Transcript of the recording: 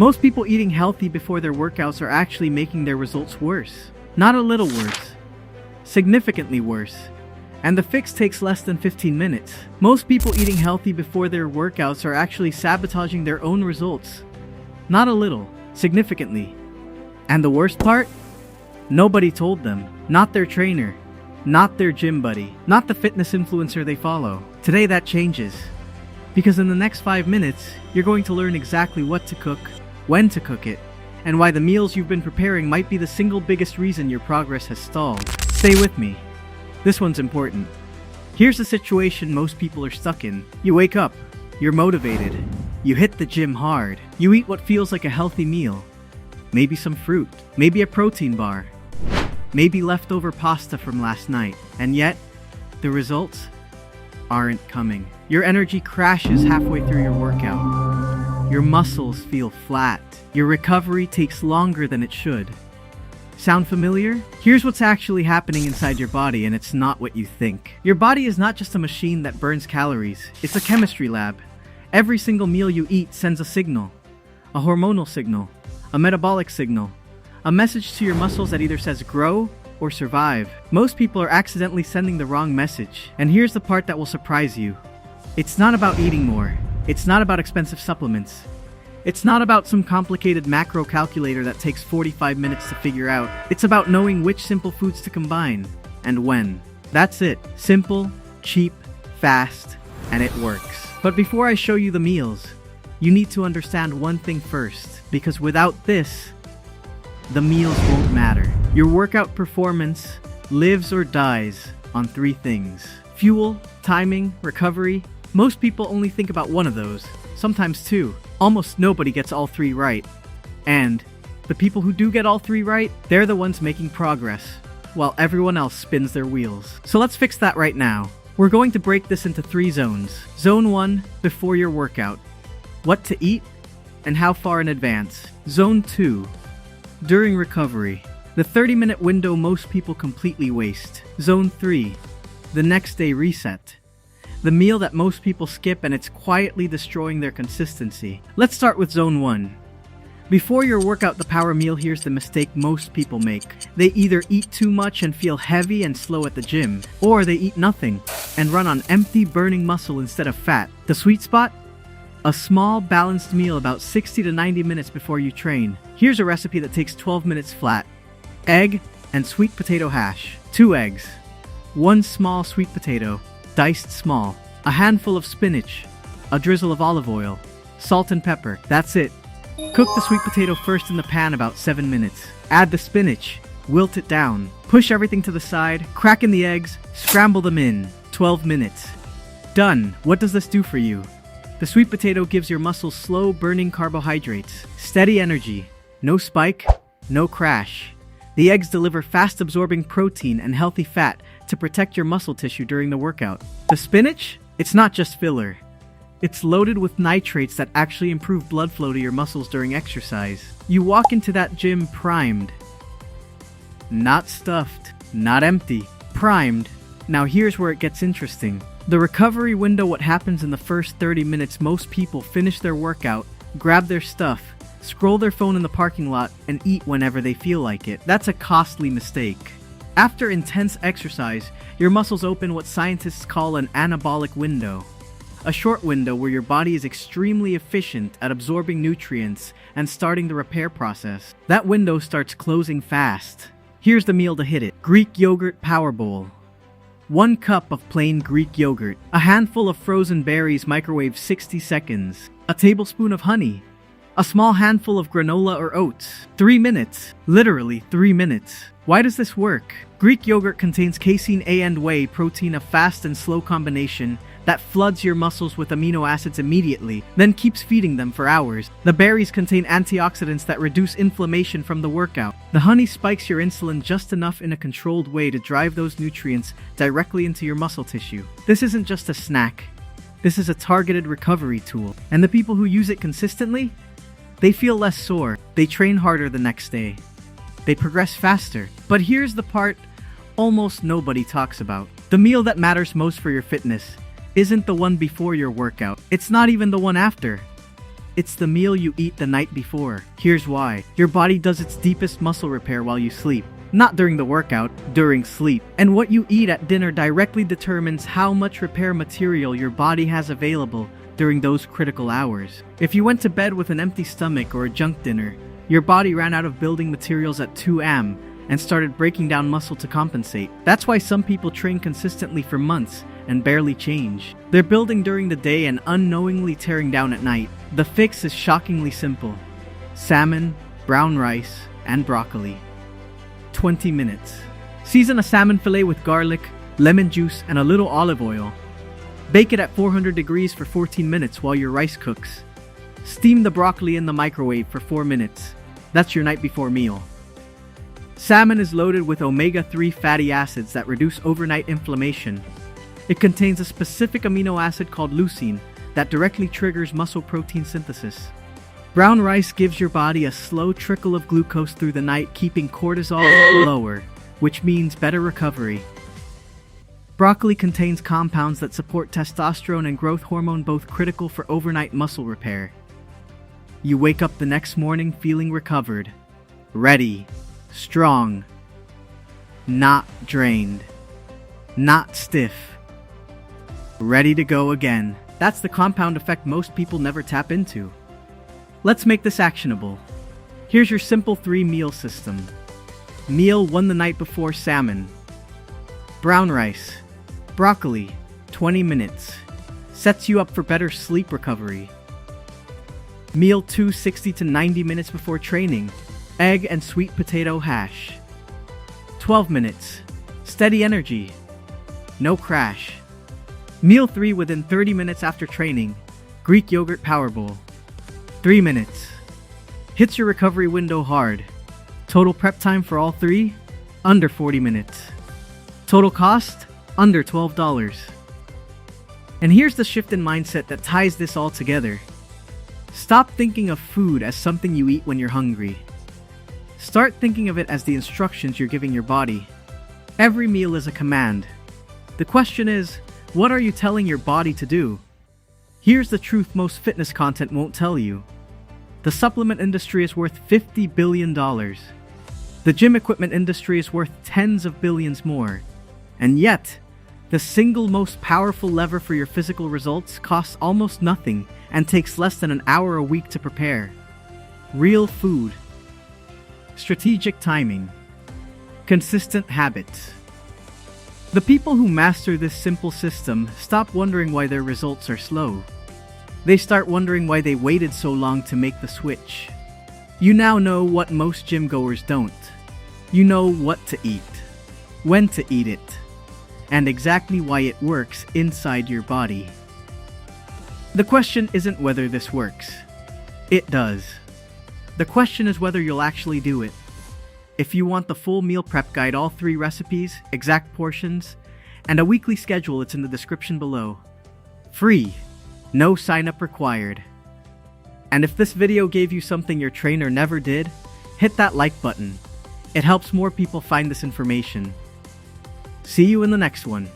Most people eating healthy before their workouts are actually making their results worse. Not a little worse. Significantly worse. And the fix takes less than 15 minutes. Most people eating healthy before their workouts are actually sabotaging their own results. Not a little. Significantly. And the worst part? Nobody told them. Not their trainer. Not their gym buddy. Not the fitness influencer they follow. Today that changes. Because in the next 5 minutes, you're going to learn exactly what to cook, when to cook it, and why the meals you've been preparing might be the single biggest reason your progress has stalled. Stay with me. This one's important. Here's the situation most people are stuck in. You wake up. You're motivated. You hit the gym hard. You eat what feels like a healthy meal. Maybe some fruit. Maybe a protein bar. Maybe leftover pasta from last night. And yet, the results aren't coming. Your energy crashes halfway through your workout. Your muscles feel flat. Your recovery takes longer than it should. Sound familiar? Here's what's actually happening inside your body, and it's not what you think. Your body is not just a machine that burns calories. It's a chemistry lab. Every single meal you eat sends a signal. A hormonal signal. A metabolic signal. A message to your muscles that either says grow or survive. Most people are accidentally sending the wrong message. And here's the part that will surprise you. It's not about eating more. It's not about expensive supplements. It's not about some complicated macro calculator that takes 45 minutes to figure out. It's about knowing which simple foods to combine and when. That's it. Simple, cheap, fast, and it works. But before I show you the meals, you need to understand one thing first, because without this, the meals won't matter. Your workout performance lives or dies on 3 things: fuel, timing, recovery. Most people only think about one of those, sometimes 2. Almost nobody gets all 3 right. And the people who do get all 3 right, they're the ones making progress, while everyone else spins their wheels. So let's fix that right now. We're going to break this into 3 zones. Zone 1, before your workout. What to eat and how far in advance. Zone 2, during recovery. The 30-minute window most people completely waste. Zone 3, the next day reset. The meal that most people skip, and it's quietly destroying their consistency. Let's start with Zone 1. Before your workout, the power meal. Here's the mistake most people make. They either eat too much and feel heavy and slow at the gym, or they eat nothing and run on empty, burning muscle instead of fat. The sweet spot? A small, balanced meal about 60 to 90 minutes before you train. Here's a recipe that takes 12 minutes flat. Egg and sweet potato hash. 2 eggs. 1 small sweet potato, diced small. A handful of spinach. A drizzle of olive oil. Salt and pepper. That's it. Cook the sweet potato first in the pan about 7 minutes. Add the spinach. Wilt it down. Push everything to the side. Crack in the eggs. Scramble them in. 12 minutes. Done. What does this do for you? The sweet potato gives your muscles slow burning carbohydrates. Steady energy. No spike. No crash. The eggs deliver fast absorbing protein and healthy fat to protect your muscle tissue during the workout. The spinach? It's not just filler. It's loaded with nitrates that actually improve blood flow to your muscles during exercise. You walk into that gym primed. Not stuffed. Not empty. Primed. Now here's where it gets interesting. The recovery window, what happens in the first 30 minutes, most people finish their workout, grab their stuff, scroll their phone in the parking lot, and eat whenever they feel like it. That's a costly mistake. After intense exercise, your muscles open what scientists call an anabolic window. A short window where your body is extremely efficient at absorbing nutrients and starting the repair process. That window starts closing fast. Here's the meal to hit it. Greek yogurt power bowl. 1 cup of plain Greek yogurt. A handful of frozen berries, microwave 60 seconds. A tablespoon of honey. A small handful of granola or oats. 3 minutes. Literally 3 minutes. Why does this work? Greek yogurt contains casein A and whey protein, a fast and slow combination that floods your muscles with amino acids immediately, then keeps feeding them for hours. The berries contain antioxidants that reduce inflammation from the workout. The honey spikes your insulin just enough in a controlled way to drive those nutrients directly into your muscle tissue. This isn't just a snack. This is a targeted recovery tool. And the people who use it consistently? They feel less sore. They train harder the next day. They progress faster. But here's the part almost nobody talks about. The meal that matters most for your fitness isn't the one before your workout. It's not even the one after. It's the meal you eat the night before. Here's why. Your body does its deepest muscle repair while you sleep. Not during the workout, during sleep. And what you eat at dinner directly determines how much repair material your body has available during those critical hours. If you went to bed with an empty stomach or a junk dinner, your body ran out of building materials at 2 a.m. and started breaking down muscle to compensate. That's why some people train consistently for months and barely change. They're building during the day and unknowingly tearing down at night. The fix is shockingly simple. Salmon, brown rice, and broccoli. 20 minutes. Season a salmon fillet with garlic, lemon juice, and a little olive oil. Bake it at 400 degrees for 14 minutes while your rice cooks. Steam the broccoli in the microwave for 4 minutes. That's your night before meal. Salmon is loaded with omega-3 fatty acids that reduce overnight inflammation. It contains a specific amino acid called leucine that directly triggers muscle protein synthesis. Brown rice gives your body a slow trickle of glucose through the night, keeping cortisol lower, which means better recovery. Broccoli contains compounds that support testosterone and growth hormone, both critical for overnight muscle repair. You wake up the next morning feeling recovered, ready, strong, not drained, not stiff, ready to go again. That's the compound effect most people never tap into. Let's make this actionable. Here's your simple 3-meal system. Meal 1 the night before: salmon, brown rice, broccoli, 20 minutes. Sets you up for better sleep recovery. Meal 2 60 to 90 minutes before training: egg and sweet potato hash. 12 minutes. Steady energy. No crash. Meal 3 within 30 minutes after training: Greek yogurt power bowl. 3 minutes. Hits your recovery window hard. Total prep time for all 3? Under 40 minutes. Total cost? Under $12. And here's the shift in mindset that ties this all together. Stop thinking of food as something you eat when you're hungry. Start thinking of it as the instructions you're giving your body. Every meal is a command. The question is, what are you telling your body to do? Here's the truth most fitness content won't tell you. The supplement industry is worth $50 billion. The gym equipment industry is worth tens of billions more. And yet, the single most powerful lever for your physical results costs almost nothing and takes less than an hour a week to prepare. Real food. Strategic timing. Consistent habits. The people who master this simple system stop wondering why their results are slow. They start wondering why they waited so long to make the switch. You now know what most gym goers don't. You know what to eat, when to eat it, and exactly why it works inside your body. The question isn't whether this works. It does. The question is whether you'll actually do it. If you want the full meal prep guide, all 3 recipes, exact portions, and a weekly schedule, it's in the description below. Free. No sign-up required. And if this video gave you something your trainer never did, hit that like button. It helps more people find this information. See you in the next one.